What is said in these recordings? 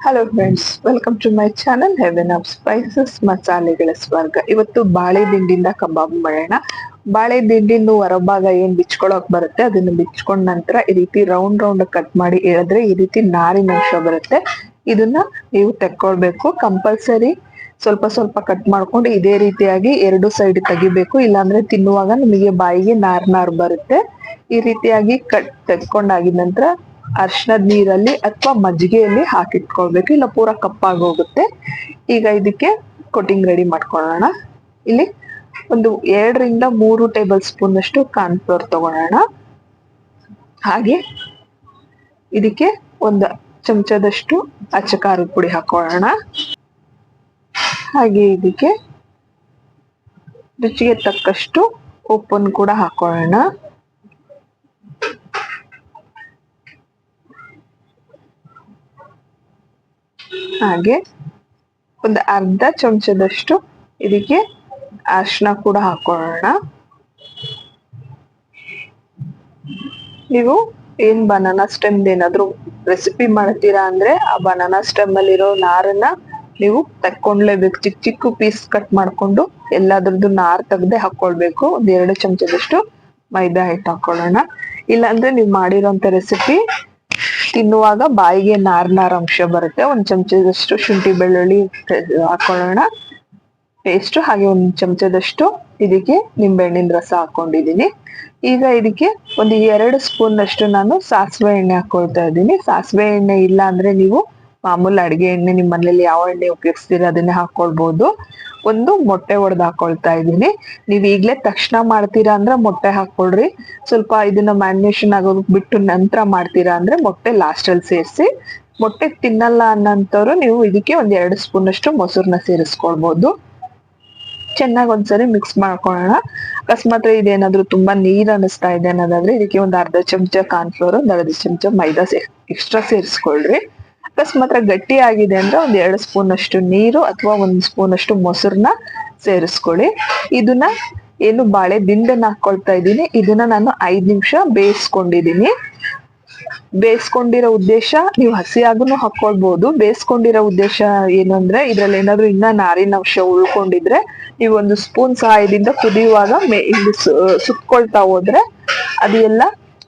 Hello friends, welcome to my channel heaven of spices ಮಸಾಲೆಗಳ ಸ್ವರ್ಗ. ಇವತ್ತು ಬಾಳೆ ದಿಂಡಿಂದ ಕಬಾಬ್ ಮಾಡೋಣ. ಬಾಳೆ ದಿಂಡಿಂದು ಹೊರಭಾಗ ಏನ್ ಬಿಚ್ಕೊಳಕ್ ಬರುತ್ತೆ ಅದನ್ನ ಬಿಚ್ಕೊಂಡ ನಂತರ ಈ ರೀತಿ ರೌಂಡ್ ರೌಂಡ್ ಕಟ್ ಮಾಡಿ ಎಳೆದ್ರೆ ಈ ರೀತಿ ನಾರಿನ ಅಂಶ ಬರುತ್ತೆ. ಇದನ್ನ ನೀವು ತೆಕ್ಕೊಳ್ಬೇಕು. ಕಂಪಲ್ಸರಿ ಸ್ವಲ್ಪ ಸ್ವಲ್ಪ ಕಟ್ ಮಾಡ್ಕೊಂಡು ಇದೇ ರೀತಿಯಾಗಿ ಎರಡು ಸೈಡ್ ತೆಗಿಬೇಕು, ಇಲ್ಲಾಂದ್ರೆ ತಿನ್ನುವಾಗ ನಿಮಗೆ ಬಾಯಿಗೆ ನಾರ್ ಬರುತ್ತೆ. ಈ ರೀತಿಯಾಗಿ ತೆಕ್ಕೊಂಡಾಗಿದ ನಂತರ ಅರ್ಶನದ ನೀರಲ್ಲಿ ಅಥವಾ ಮಜ್ಜಿಗೆಯಲ್ಲಿ ಹಾಕಿಟ್ಕೊಳ್ಬೇಕು, ಇಲ್ಲ ಪೂರ ಕಪ್ಪಾಗಿ ಹೋಗುತ್ತೆ. ಈಗ ಇದಕ್ಕೆ ಕೊಟ್ಟಿಂಗ್ ರೆಡಿ ಮಾಡ್ಕೊಳ್ಳೋಣ. ಇಲ್ಲಿ ಒಂದು 2 ರಿಂದ 3 ಟೇಬಲ್ ಸ್ಪೂನ್ ಅಷ್ಟು ಕಾರ್ನ್ಫ್ಲೋರ್ ತಗೊಳ್ಳೋಣ. ಹಾಗೆ ಇದಕ್ಕೆ ಒಂದು ಚಮಚದಷ್ಟು ಅಚ್ಚ ಖಾರದ ಪುಡಿ ಹಾಕೊಳ್ಳೋಣ. ಹಾಗೆ ಇದಕ್ಕೆ ರುಚಿಗೆ ತಕ್ಕಷ್ಟು ಉಪ್ಪನ್ನು ಕೂಡ ಹಾಕೊಳ್ಳೋಣ. ಹಾಗೆ ಒಂದು ಅರ್ಧ ಚಮಚದಷ್ಟು ಇದಕ್ಕೆ ಅರಿಶಿನ ಕೂಡ ಹಾಕೊಳ್ಳೋಣ. ನೀವು ಏನ್ ಬನಾನಾ ಸ್ಟೆಮ್ ಏನಾದ್ರು ರೆಸಿಪಿ ಮಾಡ್ತೀರಾ ಅಂದ್ರೆ ಆ ಬನಾನಾ ಸ್ಟೆಮ್ ಅಲ್ಲಿರೋ ನಾರನ್ನ ನೀವು ತಕ್ಕೊಂಡ್ಲೇಬೇಕು. ಚಿಕ್ಕ ಚಿಕ್ಕ ಪೀಸ್ ಕಟ್ ಮಾಡ್ಕೊಂಡು ಎಲ್ಲಾದ್ರದ್ದು ನಾರ್ ತೆಗ್ದೆ ಹಾಕೊಳ್ಬೇಕು. 2 ಚಮಚದಷ್ಟು ಮೈದಾ ಹಿಟ್ಟು ಹಾಕೊಳ್ಳೋಣ. ಇಲ್ಲಾಂದ್ರೆ ನೀವು ಮಾಡಿರೋಂಥ ರೆಸಿಪಿ ತಿನ್ನುವಾಗ ಬಾಯಿಗೆ ನಾರ್ ಅಂಶ ಬರುತ್ತೆ. 1 ಚಮಚದಷ್ಟು ಶುಂಠಿ ಬೆಳ್ಳುಳ್ಳಿ ಹಾಕೊಳ್ಳೋಣ ಪೇಸ್ಟ್. ಹಾಗೆ 1 ಚಮಚದಷ್ಟು ಇದಕ್ಕೆ ನಿಂಬೆಹಣ್ಣಿನ ರಸ ಹಾಕೊಂಡಿದೀನಿ. ಈಗ ಇದಕ್ಕೆ ಒಂದು 2 ಸ್ಪೂನ್ ಅಷ್ಟು ನಾನು ಸಾಸಿವೆ ಎಣ್ಣೆ ಹಾಕೊಳ್ತಾ ಇದ್ದೀನಿ. ಸಾಸಿವೆ ಎಣ್ಣೆ ಇಲ್ಲ ಅಂದ್ರೆ ನೀವು ಮಾಮೂಲಿ ಅಡಿಗೆ ಎಣ್ಣೆ ನಿಮ್ಮ ಮನೇಲಿ ಯಾವ ಎಣ್ಣೆ ಉಪಯೋಗಿಸ್ತೀರ ಅದನ್ನೇ ಹಾಕೊಳ್ಬಹುದು. ಒಂದು ಮೊಟ್ಟೆ ಒಡೆದು ಹಾಕೊಳ್ತಾ ಇದ್ದೀನಿ. ನೀವ್ ಈಗ್ಲೇ ತಕ್ಷಣ ಮಾಡ್ತೀರಾ ಅಂದ್ರೆ ಮೊಟ್ಟೆ ಹಾಕೊಳ್ರಿ. ಸ್ವಲ್ಪ ಇದನ್ನ ಮ್ಯಾರಿನೇಷನ್ ಆಗೋದಕ್ಕೆ ಬಿಟ್ಟು ನಂತರ ಮಾಡ್ತೀರಾ ಅಂದ್ರೆ ಮೊಟ್ಟೆ ಲಾಸ್ಟ್ ಅಲ್ಲಿ ಸೇರಿಸಿ. ಮೊಟ್ಟೆ ತಿನ್ನಲ್ಲ ಅನ್ನೋಂಥವ್ರು ನೀವು ಇದಕ್ಕೆ 2 ಸ್ಪೂನ್ ಅಷ್ಟು ಮೊಸರನ್ನ ಸೇರಿಸ್ಕೊಳ್ಬಹುದು. ಚೆನ್ನಾಗಿ ಒಂದ್ಸರಿ ಮಿಕ್ಸ್ ಮಾಡ್ಕೊಳ್ಳೋಣ. ಅಕಸ್ಮಾತ್ ಇದೇನಾದ್ರೂ ತುಂಬಾ ನೀರ್ ಅನಿಸ್ತಾ ಇದೆ ಅನ್ನೋದಾದ್ರೆ ಇದಕ್ಕೆ ಒಂದು ಅರ್ಧ ಚಮಚ ಕಾರ್ನ್ಫ್ಲೋರ್, ಒಂದು ಅರ್ಧ ಚಮಚ ಮೈದಾ ಎಕ್ಸ್ಟ್ರಾ ಸೇರಿಸ್ಕೊಳ್ರಿ. ಅಕಸ್ಮಾತ್ ಗಟ್ಟಿ ಆಗಿದೆ ಅಂದ್ರೆ 2 ಸ್ಪೂನ್ ಅಷ್ಟು ನೀರು ಅಥವಾ 1 ಸ್ಪೂನ್ ಅಷ್ಟು ಮೊಸರನ್ನ ಸೇರಿಸ್ಕೊಳ್ಳಿ. ಇದನ್ನ ಏನು ಬಾಳೆ ದಿಂಡನ್ನ ಹಾಕೊಳ್ತಾ ಇದ್ದೀನಿ, ಇದನ್ನ ನಾನು 5 ನಿಮಿಷ ಬೇಯಿಸ್ಕೊಂಡಿದೀನಿ. ಬೇಯಿಸ್ಕೊಂಡಿರೋ ಉದ್ದೇಶ ನೀವು ಹಸಿಯಾಗೂ ಹಾಕೊಳ್ಬಹುದು. ಬೇಯಿಸ್ಕೊಂಡಿರೋ ಉದ್ದೇಶ ಏನು ಅಂದ್ರೆ ಇದ್ರಲ್ಲಿ ಏನಾದ್ರು ಇನ್ನ ನಾರಿನ ಅಂಶ ಉಳ್ಕೊಂಡಿದ್ರೆ ನೀವು 1 ಸ್ಪೂನ್ ಸಹಾಯದಿಂದ ಕುದಿಯುವಾಗ ಇಲ್ಲಿ ಸುತ್ಕೊಳ್ತಾ ಹೋದ್ರೆ ಅದು ಎಲ್ಲ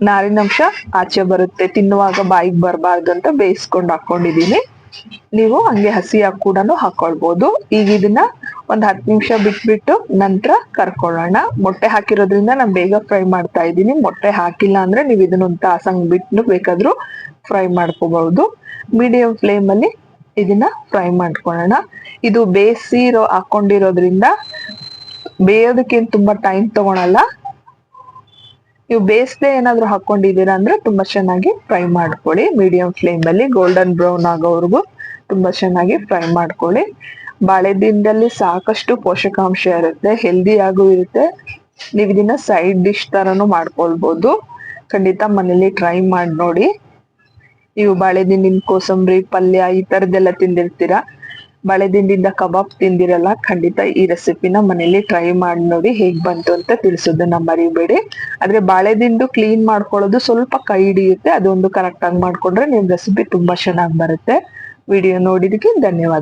ನಾರಿನಂಶ ಆಚೆ ಬರುತ್ತೆ. ತಿನ್ನುವಾಗ ಬಾಯಿಗೆ ಬರಬಾರ್ದು ಅಂತ ಬೇಯಿಸ್ಕೊಂಡು ಹಾಕೊಂಡಿದೀನಿ. ನೀವು ಹಂಗೆ ಹಸಿಯಾಗಿ ಕೂಡ ಹಾಕೊಳ್ಬಹುದು. ಈಗ ಇದನ್ನ ಒಂದ್ 10 ನಿಮಿಷ ಬಿಟ್ಬಿಟ್ಟು ನಂತರ ಕರ್ಕೊಳ್ಳೋಣ. ಮೊಟ್ಟೆ ಹಾಕಿರೋದ್ರಿಂದ ನಾನು ಬೇಗ ಫ್ರೈ ಮಾಡ್ತಾ ಇದ್ದೀನಿ. ಮೊಟ್ಟೆ ಹಾಕಿಲ್ಲ ಅಂದ್ರೆ ನೀವು ಇದನ್ನ ಒಂದು ತಾಸಂಗ್ ಬಿಟ್ಟು ಬೇಕಾದ್ರೂ ಫ್ರೈ ಮಾಡ್ಕೋಬಹುದು. ಮೀಡಿಯಂ ಫ್ಲೇಮ್ ಅಲ್ಲಿ ಇದನ್ನ ಫ್ರೈ ಮಾಡ್ಕೊಳ್ಳೋಣ. ಇದು ಹಾಕೊಂಡಿರೋದ್ರಿಂದ ಬೇಯೋದಕ್ಕೆ ತುಂಬಾ ಟೈಮ್ ತಗೊಳಲ್ಲ. ನೀವು ಬೇಯಿಸದೆ ಏನಾದ್ರು ಹಾಕೊಂಡಿದೀರಾ ಅಂದ್ರೆ ತುಂಬಾ ಚೆನ್ನಾಗಿ ಫ್ರೈ ಮಾಡ್ಕೊಳ್ಳಿ. ಮೀಡಿಯಂ ಫ್ಲೇಮ್ ಅಲ್ಲಿ ಗೋಲ್ಡನ್ ಬ್ರೌನ್ ಆಗೋವರೆಗೂ ತುಂಬಾ ಚೆನ್ನಾಗಿ ಫ್ರೈ ಮಾಡ್ಕೊಳ್ಳಿ. ಬಾಳೆ ದಿಂಡಲ್ಲಿ ಸಾಕಷ್ಟು ಪೋಷಕಾಂಶ ಇರುತ್ತೆ, ಹೆಲ್ದಿ ಆಗೂ ಇರುತ್ತೆ. ನೀವು ಇದನ್ನ ಸೈಡ್ ಡಿಶ್ ತರನು ಮಾಡ್ಕೊಳ್ಬಹುದು. ಖಂಡಿತ ಮನೇಲಿ ಟ್ರೈ ಮಾಡಿ ನೋಡಿ. ನೀವು ಬಾಳೆ ದಿಂಡಿನ ಕೋಸಂಬರಿ ಪಲ್ಯ ಈ ತರದ್ದೆಲ್ಲ ತಿಂದಿರ್ತೀರಾ, ಬಾಳೆ ದಿಂಡಿಂದ ಕಬಾಬ್ ತಿಂದಿರಲ್ಲ. ಖಂಡಿತ ಈ ರೆಸಿಪಿನ ಮನೇಲಿ ಟ್ರೈ ಮಾಡಿ ನೋಡಿ, ಹೇಗ್ ಬಂತು ಅಂತ ತಿಳಿಸೋದನ್ನ ಮರಿಬೇಡಿ. ಆದ್ರೆ ಬಾಳೆ ದಿಂಡು ಕ್ಲೀನ್ ಮಾಡ್ಕೊಳ್ಳೋದು ಸ್ವಲ್ಪ ಕೈ ಹಿಡಿಯುತ್ತೆ. ಅದೊಂದು ಕರೆಕ್ಟ್ ಆಗಿ ಮಾಡ್ಕೊಂಡ್ರೆ ನಿಮ್ ರೆಸಿಪಿ ತುಂಬಾ ಚೆನ್ನಾಗಿ ಬರುತ್ತೆ. ವಿಡಿಯೋ ನೋಡಿದಕ್ಕೆ ಧನ್ಯವಾದ.